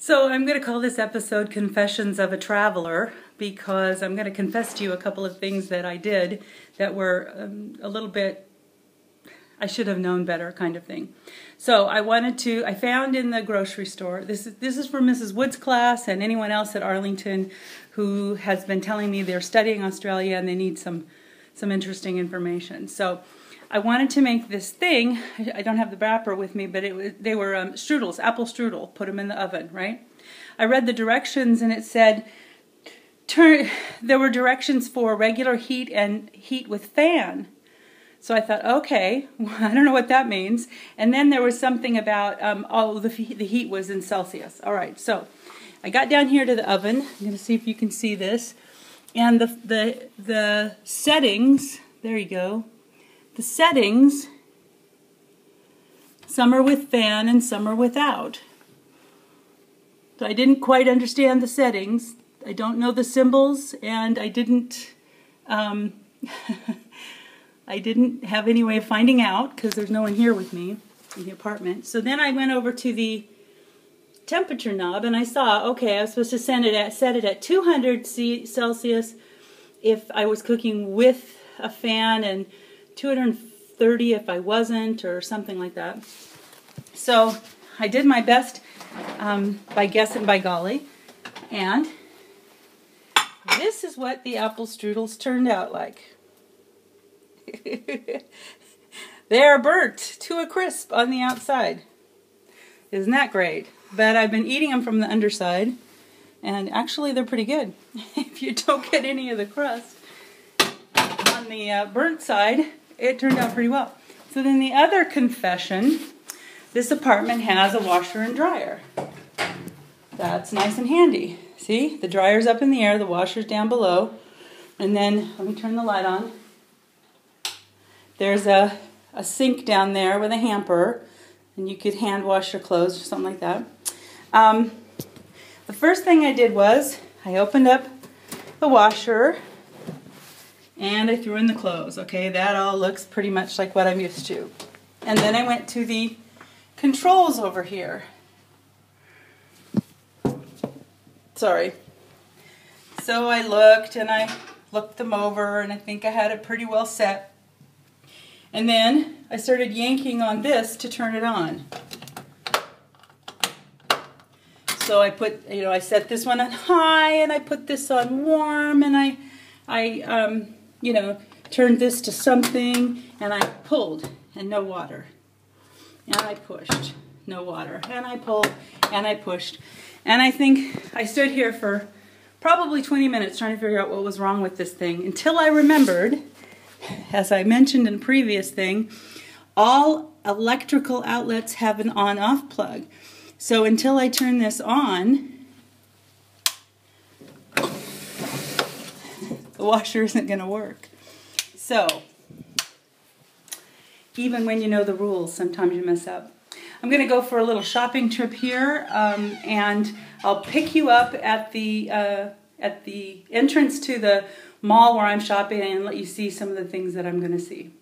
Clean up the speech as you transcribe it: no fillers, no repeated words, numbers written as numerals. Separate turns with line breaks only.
So I'm going to call this episode Confessions of a Traveler because I'm going to confess to you a couple of things that I did that were a little bit, I should have known better kind of thing. So I found in the grocery store, this is for Mrs. Wood's class and anyone else at Arlington who has been telling me they're studying Australia and they need some interesting information. So I wanted to make this thing. I don't have the wrapper with me, but they were strudels, apple strudel. Put them in the oven, right? I read the directions and it said there were directions for regular heat and heat with fan. So I thought, okay, I don't know what that means. And then there was something about the heat was in Celsius. All right, so I got down here to the oven. I'm going to see if you can see this. And the settings, there you go. The settings, some are with fan and some are without. So I didn't quite understand the settings. I don't know the symbols, and I didn't I didn't have any way of finding out because there's no one here with me in the apartment. So then I went over to the temperature knob and I saw, okay, I was supposed to set it at 200 Celsius if I was cooking with a fan and 230 if I wasn't, or something like that. So I did my best by guess and by golly, and this is what the apple strudels turned out like. They are burnt to a crisp on the outside. Isn't that great? But I've been eating them from the underside, and actually they're pretty good if you don't get any of the crust. On the burnt side, it turned out pretty well. So then the other confession, this apartment has a washer and dryer. That's nice and handy. See, the dryer's up in the air, the washer's down below, and then, let me turn the light on. There's a sink down there with a hamper, and you could hand wash your clothes or something like that. The first thing I did was I opened up the washer and I threw in the clothes. Okay, that all looks pretty much like what I'm used to. And then I went to the controls over here. Sorry. So I looked them over, and I think I had it pretty well set. And then I started yanking on this to turn it on. So I put, I set this one on high, and I put this on warm, and I turned this to something, and I pulled, and no water. And I pushed, no water. And I pulled, and I pushed. And I think I stood here for probably 20 minutes trying to figure out what was wrong with this thing, until I remembered, as I mentioned in a previous thing, all electrical outlets have an on-off plug. So until I turn this on, the washer isn't going to work. So, even when you know the rules, sometimes you mess up. I'm going to go for a little shopping trip here, and I'll pick you up at the entrance to the mall where I'm shopping and let you see some of the things that I'm going to see.